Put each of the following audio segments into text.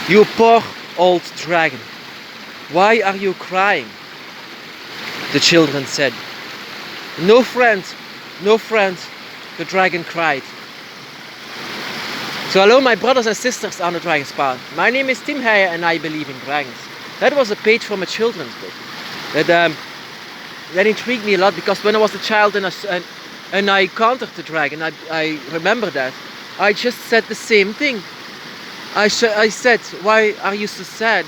You poor old dragon, why are you crying? The children said. No friend, no friend, the dragon cried. So hello my brothers and sisters on the Dragon's Path. My name is Tim Heijer and I believe in dragons. That was a page from a children's book. That intrigued me a lot because when I was a child and I encountered the dragon, I remember that. I just said the same thing. I said, why are you so sad?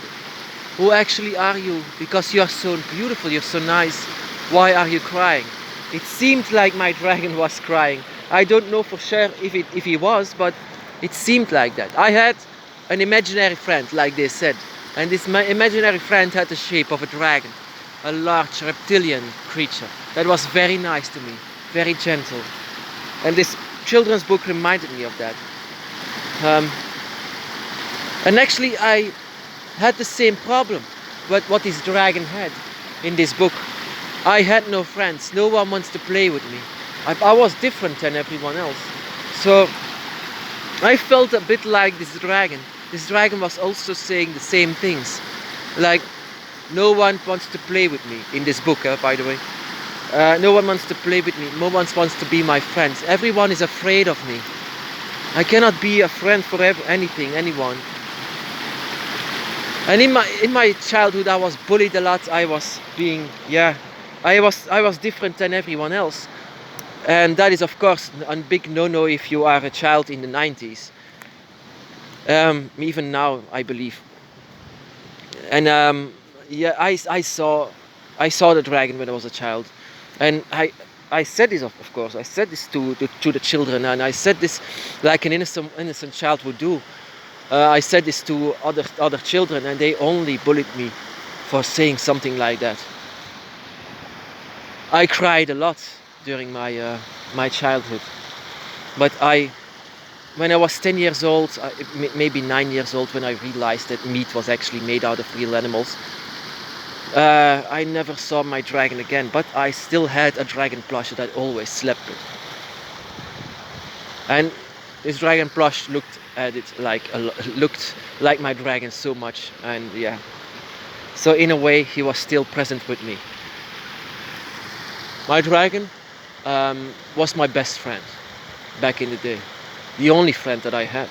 Who actually are you? Because you are so beautiful, you're so nice. Why are you crying? It seemed like my dragon was crying. I don't know for sure if he was, but it seemed like that. I had an imaginary friend, like they said. And this imaginary friend had the shape of a dragon. A large reptilian creature. That was very nice to me. Very gentle. And this children's book reminded me of that. And actually I had the same problem with what this dragon had in this book. I had no friends, no one wants to play with me. I was different than everyone else. So I felt a bit like this dragon. This dragon was also saying the same things. Like, no one wants to play with me in this book, by the way. No one wants to play with me, no one wants to be my friends. Everyone is afraid of me. I cannot be a friend for anyone. And in my childhood I was bullied a lot. I was different than everyone else. And that is of course a big no-no if you are a child in the 90s. Even now I believe. And I saw the dragon when I was a child. And I said this of course. I said this to the children, and I said this like an innocent child would do. I said this to other children, and they only bullied me for saying something like that. I cried a lot during my childhood, but when I was 10 years old, maybe 9 years old, when I realized that meat was actually made out of real animals, I never saw my dragon again. But I still had a dragon plush that I always slept with, and this dragon plush looked like my dragon so much, and yeah. So in a way, he was still present with me. My dragon was my best friend back in the day, the only friend that I had.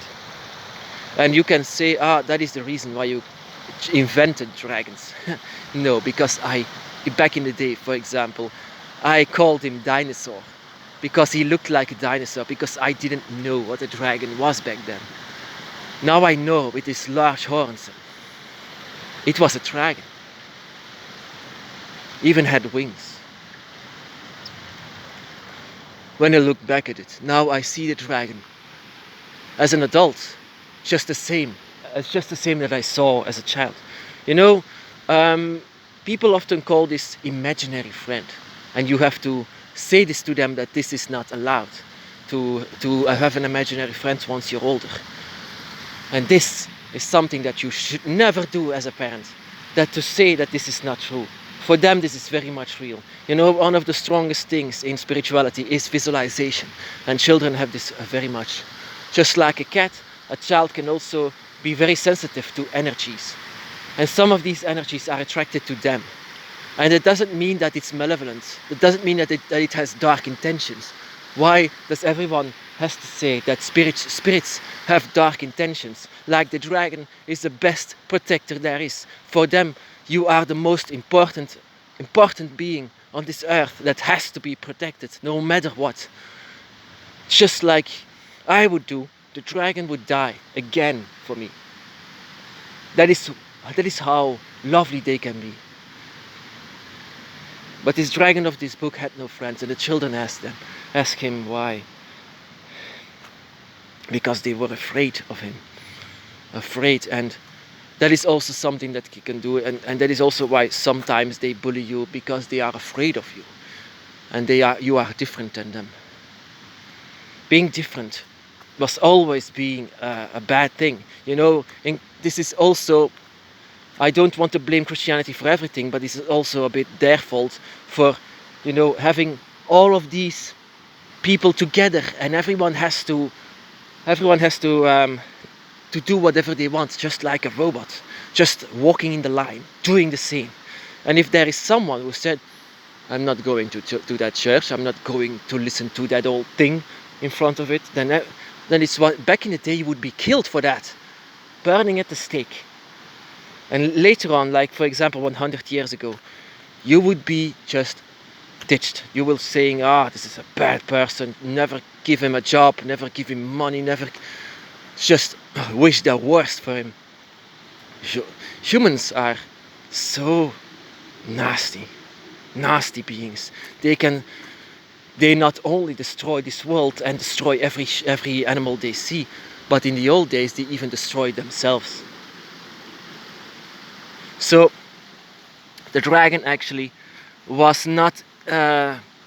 And you can say, that is the reason why you invented dragons. No, because back in the day, for example, I called him Dinosaur because he looked like a dinosaur, because I didn't know what a dragon was back then. Now I know, with his large horns. It was a dragon. Even had wings. When I look back at it, now I see the dragon as an adult, just the same that I saw as a child. You know, people often call this imaginary friend, and you have to say this to them, that this is not allowed to have an imaginary friend once you're older. And this is something that you should never do as a parent, that to say that this is not true. For them this is very much real. You know, one of the strongest things in spirituality is visualization, and children have this very much. Just like a child can also be very sensitive to energies, and some of these energies are attracted to them. And it doesn't mean that it's malevolent. It doesn't mean that it has dark intentions. Why does everyone has to say that spirits have dark intentions? Like the dragon is the best protector there is. For them, you are the most important being on this earth that has to be protected, no matter what. Just like I would do, the dragon would die again for me. That is how lovely they can be. But this dragon of this book had no friends, and the children asked him why. Because they were afraid of him. Afraid, and that is also something that he can do, and that is also why sometimes they bully you, because they are afraid of you. And you are different than them. Being different was always being a bad thing. You know, this is also, I don't want to blame Christianity for everything, but this is also a bit their fault for, you know, having all of these people together, and everyone has to to do whatever they want, just like a robot, just walking in the line, doing the same. And if there is someone who said, I'm not going to that church, I'm not going to listen to that old thing in front of it, then it's what, back in the day you would be killed for that, burning at the stake. And later on, like for example 100 years ago, you would be just ditched. You will saying, this is a bad person, never give him a job, never give him money, never, just wish the worst for him. Humans are so nasty beings. They not only destroy this world and destroy every animal they see, but in the old days they even destroyed themselves. So the dragon actually was not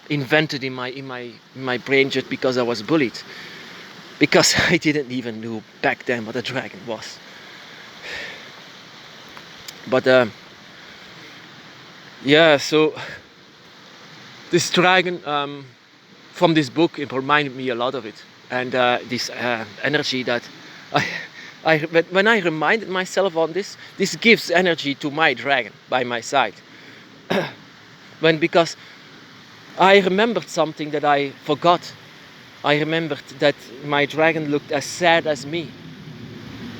invented in my brain just because I was bullied, because I didn't even know back then what a dragon was. But yeah, so this dragon from this book, it reminded me a lot of it, and this energy that when I reminded myself on this gives energy to my dragon by my side. Because I remembered something that I forgot. I remembered that my dragon looked as sad as me.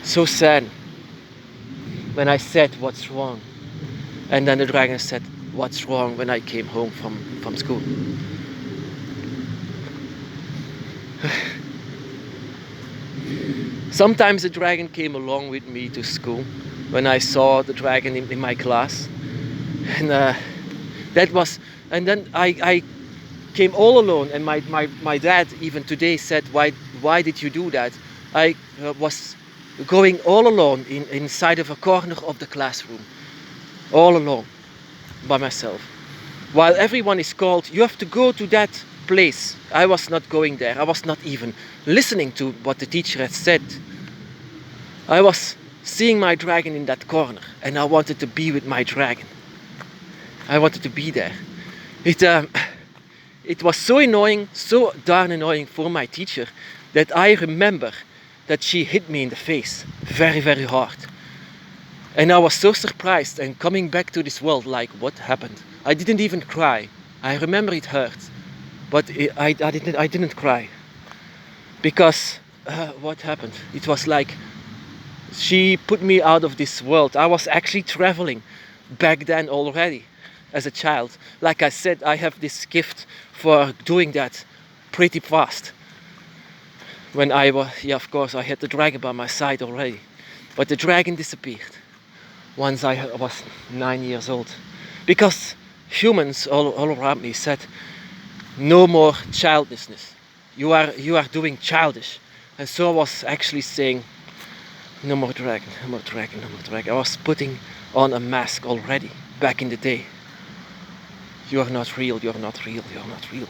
So sad. When I said, what's wrong? And then the dragon said, what's wrong, when I came home from school. Sometimes the dragon came along with me to school when I saw the dragon in my class. And and then I came all alone, and my dad even today said, why did you do that? I was going all alone inside of a corner of the classroom, all alone by myself, while everyone is called, you have to go to that place. I was not going there. I was not even listening to what the teacher had said. I was seeing my dragon in that corner, and I wanted to be with my dragon. I wanted to be there. It was so annoying, so darn annoying for my teacher, that I remember that she hit me in the face very, very hard. And I was so surprised and coming back to this world, like, what happened? I didn't even cry. I remember it hurt, but I didn't cry. Because what happened? It was like she put me out of this world. I was actually traveling back then already as a child. Like I said, I have this gift for doing that pretty fast. When I was, of course, I had the dragon by my side already. But the dragon disappeared once I was 9 years old. Because humans all around me said, no more childishness. You are doing childish. And so I was actually saying, no more dragon, no more dragon, no more dragon. I was putting on a mask already back in the day. You are not real, you are not real, you are not real.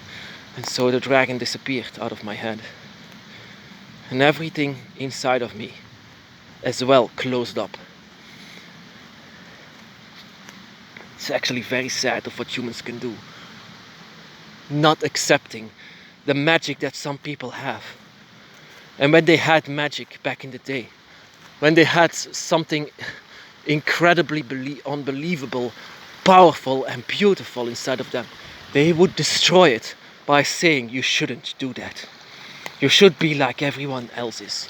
And so the dragon disappeared out of my head. And everything inside of me as well closed up. It's actually very sad of what humans can do. Not accepting the magic that some people have. And when they had magic back in the day, when they had something incredibly unbelievable, powerful and beautiful inside of them, they would destroy it by saying, you shouldn't do that. You should be like everyone else is.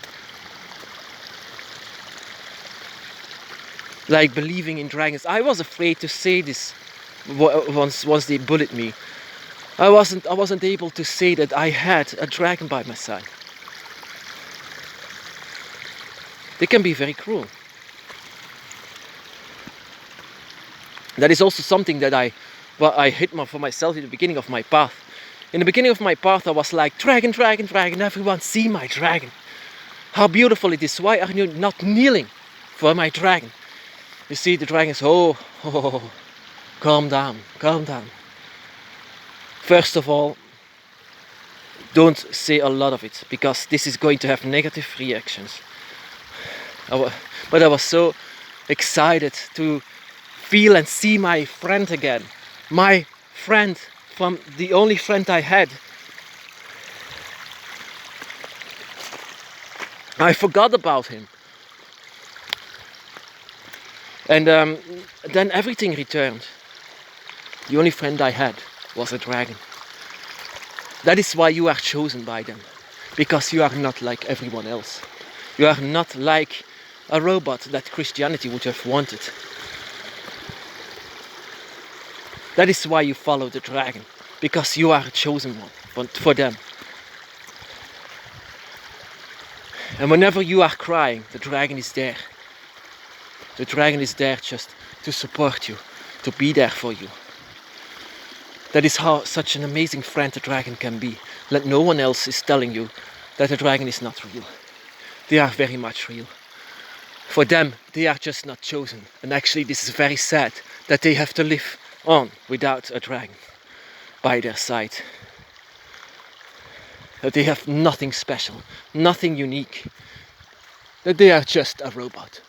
Like believing in dragons. I was afraid to say this once they bullied me. I wasn't able to say that I had a dragon by my side. They can be very cruel. That is also something that I hid for myself in the beginning of my path. In the beginning of my path, I was like, dragon, dragon, dragon, everyone see my dragon. How beautiful it is. Why are you not kneeling for my dragon? You see, the dragon is, calm down, calm down. First of all, don't say a lot of it, because this is going to have negative reactions. But I was so excited to feel and see my friend again. My friend, from the only friend I had. I forgot about him And then everything returned. The only friend I had was a dragon. That is why you are chosen by them. Because you are not like everyone else. You are not like a robot that Christianity would have wanted. That is why you follow the dragon. Because you are a chosen one for them. And whenever you are crying, the dragon is there. The dragon is there just to support you, to be there for you. That is how such an amazing friend the dragon can be. That no one else is telling you that the dragon is not real. They are very much real. For them, they are just not chosen. And actually this is very sad that they have to live on without a dragon by their side. That they have nothing special, nothing unique. That they are just a robot.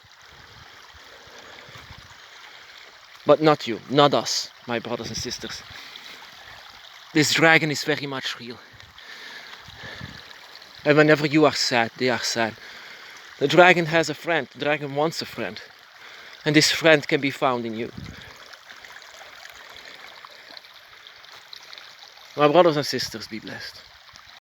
But not you, not us, my brothers and sisters. This dragon is very much real. And whenever you are sad, they are sad. The dragon has a friend, the dragon wants a friend. And this friend can be found in you. My brothers and sisters, be blessed.